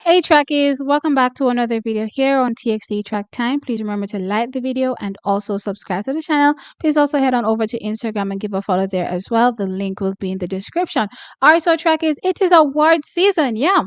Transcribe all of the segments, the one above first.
Hey trackies, welcome back to another video here on TXT Track Time. Please remember to like the video and also subscribe to the channel. Please also head on over to Instagram and give a follow there as well. The link will be in the description. Alright, so trackies, it is award season. Yeah.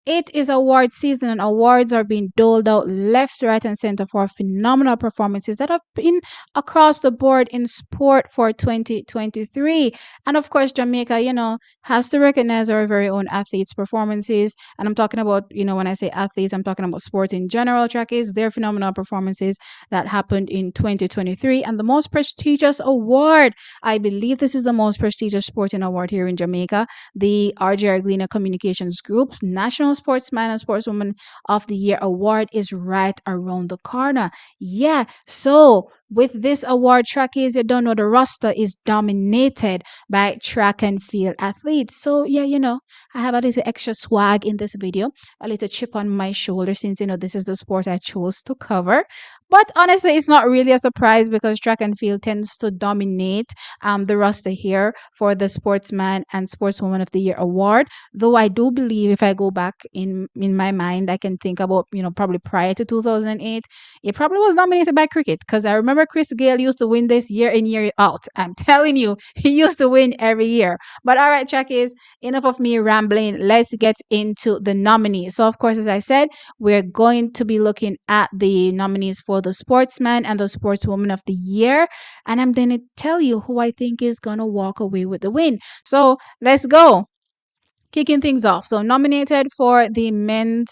It is award season and awards are being doled out left, right, and center for phenomenal performances that have been across the board in sport for 2023. And of course, Jamaica, has to recognize our very own athletes' performances. And I'm talking about, when I say athletes, I'm talking about sport in general, trackies, their phenomenal performances that happened in 2023. And the most prestigious award, I believe this is the most prestigious sporting award here in Jamaica, the RJ Arglina Communications Group National Sportsman and Sportswoman of the Year Award is right around the corner. Yeah, so with this award, trackies, you don't know the roster is dominated by track and field athletes. So yeah, I have a little extra swag in this video, a little chip on my shoulder since this is the sport I chose to cover. But honestly, it's not really a surprise because track and field tends to dominate the roster here for the Sportsman and Sportswoman of the Year award. Though I do believe if I go back in my mind, I can think about probably prior to 2008, it probably was nominated by cricket because I remember Chris Gayle used to win this year in year out. I'm telling you, he used to win every year. But all right, trackies, enough of me rambling. Let's get into the nominees. So of course, as I said, we're going to be looking at the nominees for the Sportsman and the Sportswoman of the Year. And I'm going to tell you who I think is going to walk away with the win. So let's go. Kicking things off. So nominated for the men's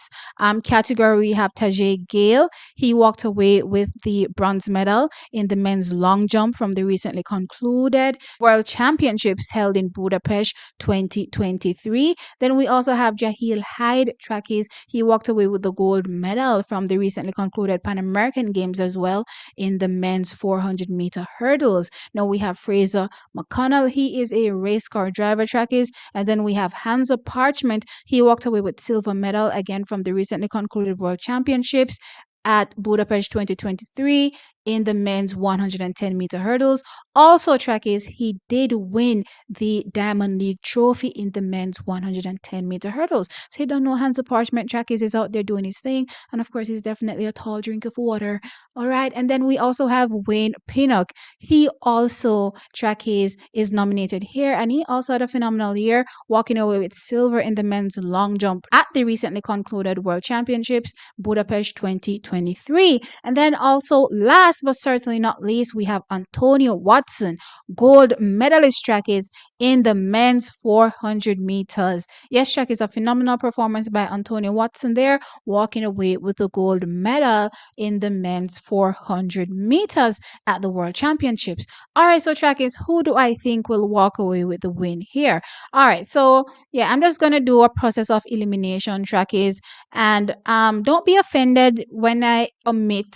category, we have Tajay Gale. He walked away with the bronze medal in the men's long jump from the recently concluded World Championships held in Budapest 2023. Then we also have Jahil Hyde, trackies. He walked away with the gold medal from the recently concluded Pan American Games as well in the men's 400-meter hurdles. Now we have Fraser McConnell. He is a race car driver, trackies. And then we have Hans Parchment. He walked away with silver medal again from the recently concluded World Championships at Budapest 2023 in the men's 110-meter hurdles. Also, trackies, he did win the Diamond League trophy in the men's 110-meter hurdles. So you don't know, Hans Parchment, trackies, is out there doing his thing. And of course, he's definitely a tall drink of water. All right. And then we also have Wayne Pinnock. He also, trackies, is nominated here. And he also had a phenomenal year, walking away with silver in the men's long jump at the recently concluded World Championships, Budapest 2023. And then also, last but certainly not least, we have Antonio Watson, gold medalist, trackies, in the men's 400 meters. Yes, trackies, a phenomenal performance by Antonio Watson there, walking away with the gold medal in the men's 400 meters at the World Championships. All right, so trackies, who do I think will walk away with the win here? All right, so yeah, I'm just gonna do a process of elimination, trackies, and don't be offended when I omit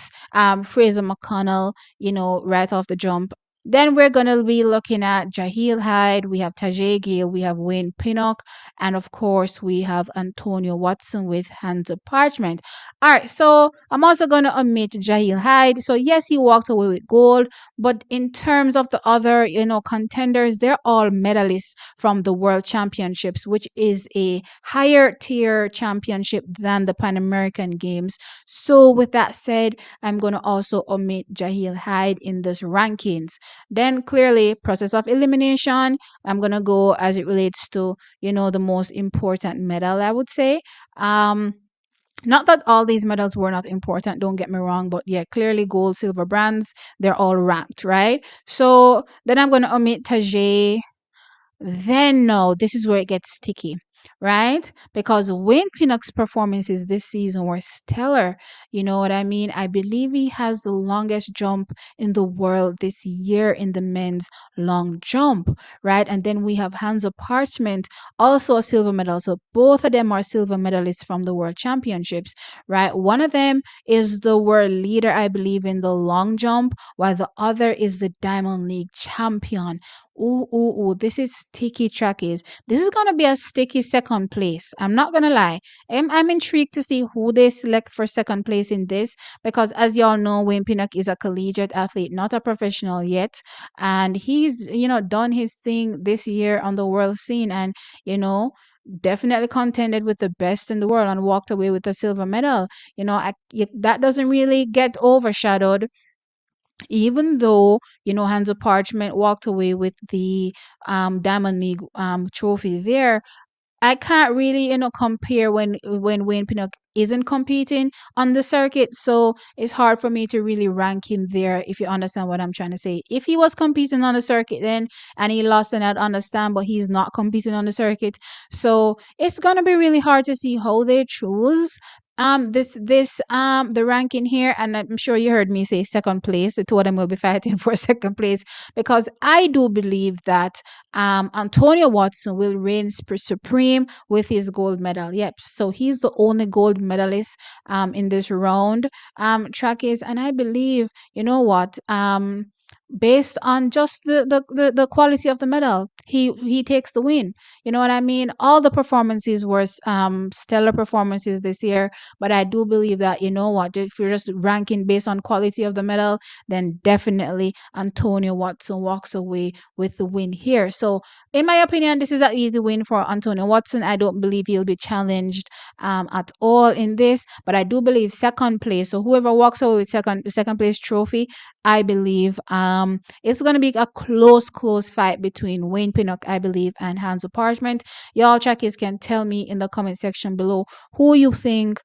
Fraser McConnell, right off the jump. Then we're going to be looking at Jahil Hyde, we have Tajay Gale, we have Wayne Pinnock, and of course we have Antonio Watson with Hans Parchment. All right, so I'm also going to omit Jahil Hyde. So yes, he walked away with gold, but in terms of the other, contenders, they're all medalists from the World Championships, which is a higher tier championship than the Pan American Games. So with that said, I'm going to also omit Jahil Hyde in this rankings. Then clearly, process of elimination, I'm going to go as it relates to, the most important medal, I would say. Not that all these medals were not important, don't get me wrong, but yeah, clearly gold, silver, bronze, they're all ranked, right? So then I'm going to omit Tajay. Then no, this is where it gets sticky, right? Because Wayne Pinnock's performances this season were stellar. You know what I mean? I believe he has the longest jump in the world this year in the men's long jump, right? And then we have Hans Parchment, also a silver medal. So both of them are silver medalists from the World Championships, right? One of them is the world leader, I believe, in the long jump, while the other is the Diamond League champion. Ooh, this is sticky, trackies. This is going to be a sticky second place. I'm not going to lie. I'm intrigued to see who they select for second place in this because, as y'all know, Wayne Pinnock is a collegiate athlete, not a professional yet. And he's, done his thing this year on the world scene. And, definitely contended with the best in the world and walked away with a silver medal. That doesn't really get overshadowed, even though Hansa Parchment walked away with the Diamond League trophy there. I can't really, compare when Wayne Pinnock isn't competing on the circuit. So it's hard for me to really rank him there, if you understand what I'm trying to say. If he was competing on the circuit then and he lost, then I'd understand, but he's not competing on the circuit. So it's gonna be really hard to see how they choose the ranking here. And I'm sure you heard me say second place. The two of them will be fighting for second place, because I do believe that Antonio Watson will reign supreme with his gold medal. Yep. So he's the only gold medalist in this round. Track is, and I believe, you know what? Based on just the quality of the medal, he takes the win. You know what I mean? All the performances were stellar performances this year, but I do believe that, you know what, if you're just ranking based on quality of the medal, then definitely Antonio Watson walks away with the win here. So in my opinion, this is an easy win for Antonio Watson. I don't believe he'll be challenged at all in this, but I do believe second place. So whoever walks away with second place trophy, I believe it's gonna be a close fight between Wayne Pinnock, I believe, and Hanzo Parchment. Y'all trackies can tell me in the comment section below who you think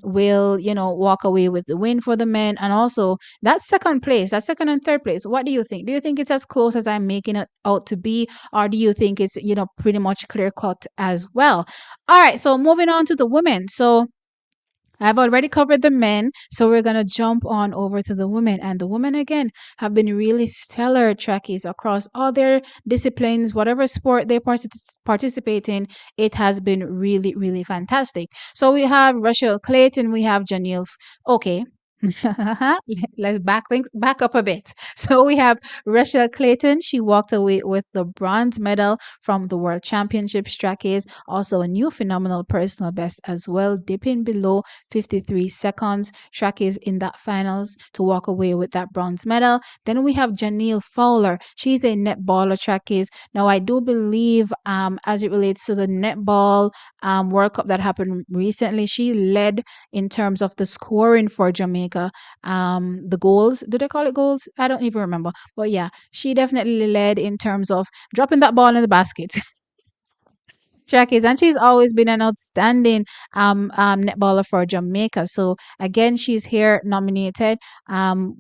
will, walk away with the win for the men, and also that second place, that second and third place. What do you think? Do you think it's as close as I'm making it out to be, or do you think it's, pretty much clear cut as well? All right, so moving on to the women. So I've already covered the men, so we're going to jump on over to the women. And the women, again, have been really stellar trackies across all their disciplines, whatever sport they participate in. It has been really, really fantastic. So we have Rachel Clayton, we have Okay. Let's back up a bit. So we have Rachel Clayton. She walked away with the bronze medal from the World Championships trackies. Also a new phenomenal personal best as well, dipping below 53 seconds. Trackies in that finals to walk away with that bronze medal. Then we have Janelle Fowler. She's a netballer trackies. Now I do believe as it relates to the netball World Cup that happened recently, she led in terms of the scoring for Jamaica. The goals, do they call it goals? I don't even remember. But yeah, she definitely led in terms of dropping that ball in the basket. Jackie, and she's always been an outstanding netballer for Jamaica. So again, she's here nominated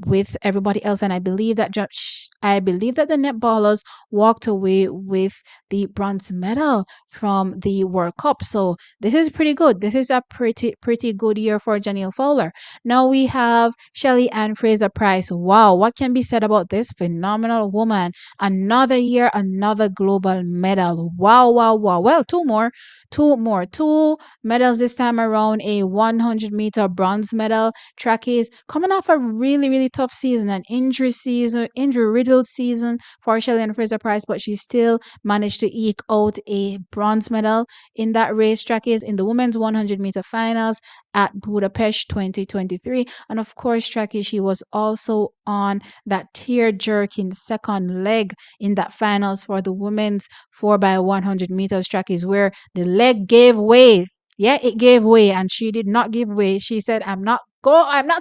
with everybody else, and I believe that the netballers walked away with the bronze medal from the World Cup. So this is pretty good. This is a pretty good year for Janelle Fowler. Now we have Shelly-Ann Fraser Price. Wow, what can be said about this phenomenal woman? Another year, another global medal. Wow, wow, wow. Well, two medals this time around. A 100-meter bronze medal. Trackies coming off a really, really tough season, an injury-riddled season for Shelly-Ann Fraser Price, but she still managed to eke out a bronze medal in that race. Trackies in the women's 100-meter finals at Budapest 2023. And of course, Trackies, she was also on that tear-jerking second leg in that finals for the women's 4x100 meters track, is where the leg gave way. Yeah, it gave way, and she did not give way. She said, I'm not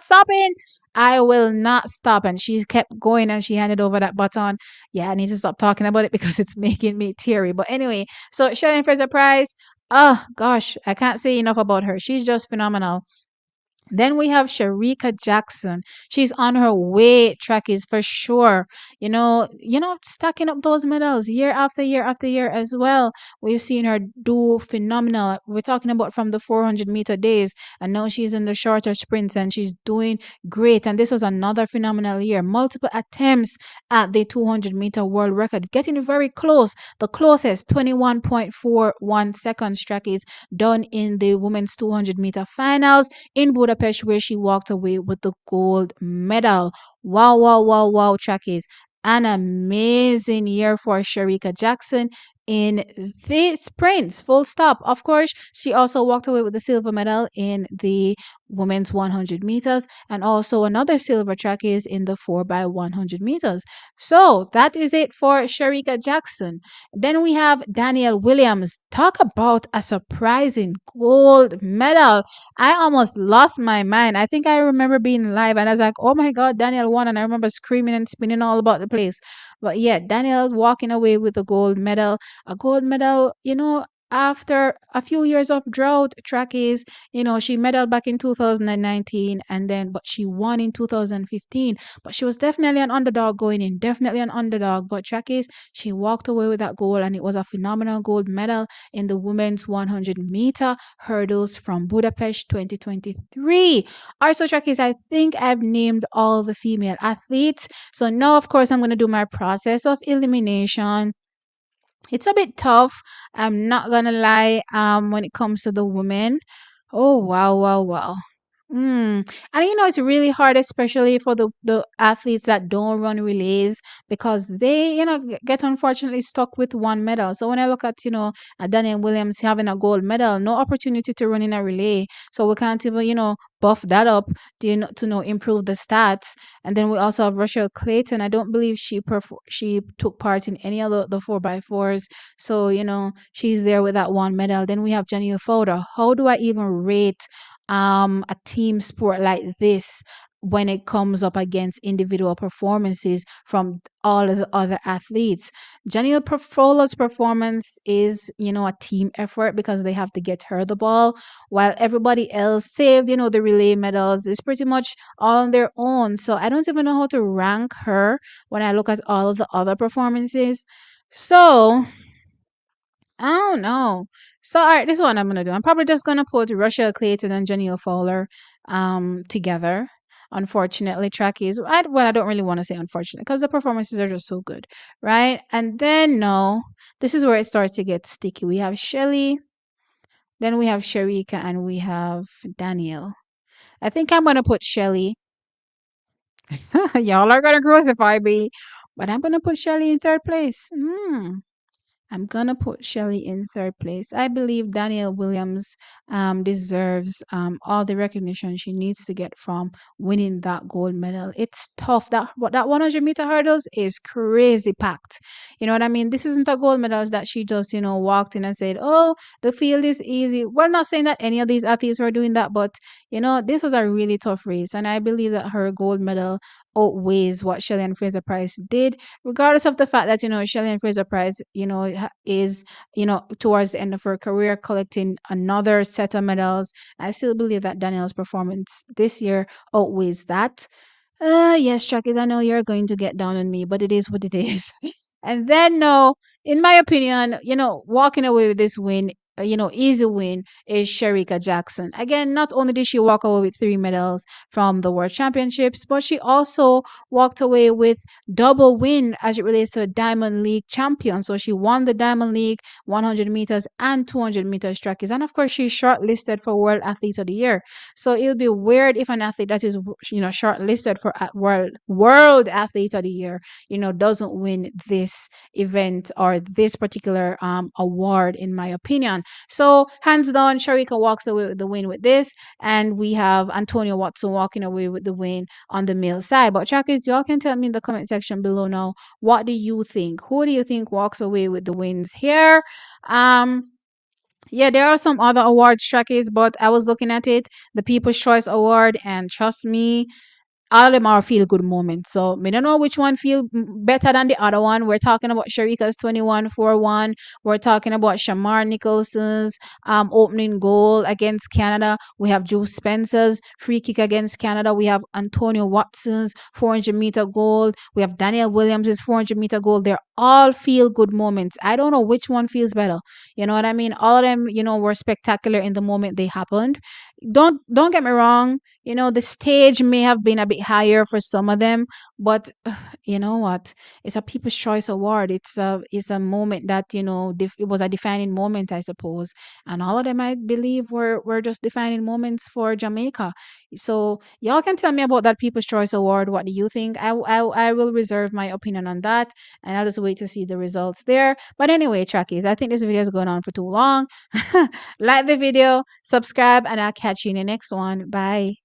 stopping. I will not stop. And she kept going, and she handed over that baton. Yeah, I need to stop talking about it because it's making me teary. But anyway, so Shelly-Ann Fraser Price, oh gosh, I can't say enough about her. She's just phenomenal. Then we have Shericka Jackson. She's on her way, trackies, for sure. Stacking up those medals year after year after year as well. We've seen her do phenomenal. We're talking about from the 400-meter days, and now she's in the shorter sprints and she's doing great. And this was another phenomenal year. Multiple attempts at the 200-meter world record, getting very close. The closest, 21.41 seconds, trackies, done in the women's 200-meter finals in Budapest, where she walked away with the gold medal. Wow, wow, wow, wow, trackies. An amazing year for Shericka Jackson. in the sprints, full stop. Of course, she also walked away with the silver medal in the women's 100 meters, and also another silver track is in the 4 by 100 meters. So that is it for Shericka Jackson. Then we have Danielle Williams. Talk about a surprising gold medal. I almost lost my mind. I think I remember being live and I was like, oh my God, Danielle won. And I remember screaming and spinning all about the place. But yeah, Danielle walking away with a gold medal. A gold medal, after a few years of drought. Track is, she medaled back in 2019, and then but she won in 2015. But she was definitely an underdog going in, definitely an underdog. But track is, she walked away with that gold, and it was a phenomenal gold medal in the women's 100-meter hurdles from Budapest 2023. Also, track is, I think I've named all the female athletes. So now, of course, I'm going to do my process of elimination. It's a bit tough. I'm not gonna lie. When it comes to the women, oh wow, wow, wow. And it's really hard, especially for the athletes that don't run relays, because they, get unfortunately stuck with one medal. So when I look at, Daniel Williams having a gold medal, no opportunity to run in a relay. So we can't even, buff that up to improve the stats. And then we also have Rochelle Clayton. I don't believe she took part in any of the 4x4s. So, she's there with that one medal. Then we have Janelle Fowler. How do I even rate a team sport like this when it comes up against individual performances from all of the other athletes? Janelle Fowler's performance is, a team effort because they have to get her the ball, while everybody else, save, the relay medals, is pretty much all on their own. So I don't even know how to rank her when I look at all of the other performances. So I don't know. So, all right, this is what I'm gonna do. I'm probably just gonna put Russia Clayton and Janelle Fowler together. Unfortunately, track is I don't really want to say unfortunate because the performances are just so good, right? And then no, this is where it starts to get sticky. We have Shelly, then we have Shericka, and we have Danielle. I think I'm gonna put Shelly. Y'all are gonna crucify me, but I'm gonna put Shelly in third place. I'm gonna put Shelly in third place. I believe Danielle Williams deserves all the recognition she needs to get from winning that gold medal. It's tough. That 100-meter hurdles is crazy packed. You know what I mean? This isn't a gold medal that she just walked in and said, "Oh, the field is easy." We're not saying that any of these athletes were doing that, but this was a really tough race, and I believe that her gold medal outweighs what Shelly-Ann Fraser-Pryce did, regardless of the fact that Shelly-Ann Fraser-Pryce is towards the end of her career collecting another set of medals. I still believe that Danielle's performance this year outweighs that. Yes, Chuckies, I know you're going to get down on me, but it is what it is. And then, no, in my opinion, walking away with this win, easy win, is Shericka Jackson. Again, not only did she walk away with 3 medals from the World Championships, but she also walked away with double win as it relates to a Diamond League champion. So she won the Diamond League 100 meters and 200 meters trackies. And of course, she's shortlisted for World Athlete of the Year. So it would be weird if an athlete that is, shortlisted for World Athlete of the Year, doesn't win this event or this particular award, in my opinion. So hands down, Shericka walks away with the win with this, and we have Antonio Watson walking away with the win on the male side. But Chakis, y'all can tell me in the comment section below now, what do you think? Who do you think walks away with the wins here? Yeah, there are some other awards, Chakis, but I was looking at it, the People's Choice Award, and trust me, all of them are feel good moments. So me don't know which one feel better than the other one. We're talking about Shericka's 21-4-1. We're talking about Shamar Nicholson's opening goal against Canada. We have Joe Spencer's free kick against Canada. We have Antonio Watson's 400-meter goal. We have Danielle Williams's 400-meter goal. They're all feel good moments. I don't know which one feels better. You know what I mean? All of them, were spectacular in the moment they happened. Don't get me wrong, the stage may have been a bit higher for some of them, but you know what, it's a People's Choice Award. It's a moment that it was a defining moment, I suppose, and all of them, I believe, were just defining moments for Jamaica. So y'all can tell me about that People's Choice Award. What do you think? I will reserve my opinion on that, and I'll just wait wait to see the results there. But anyway, trackies, I think this video is going on for too long. Like the video, subscribe, and I'll catch you in the next one. Bye.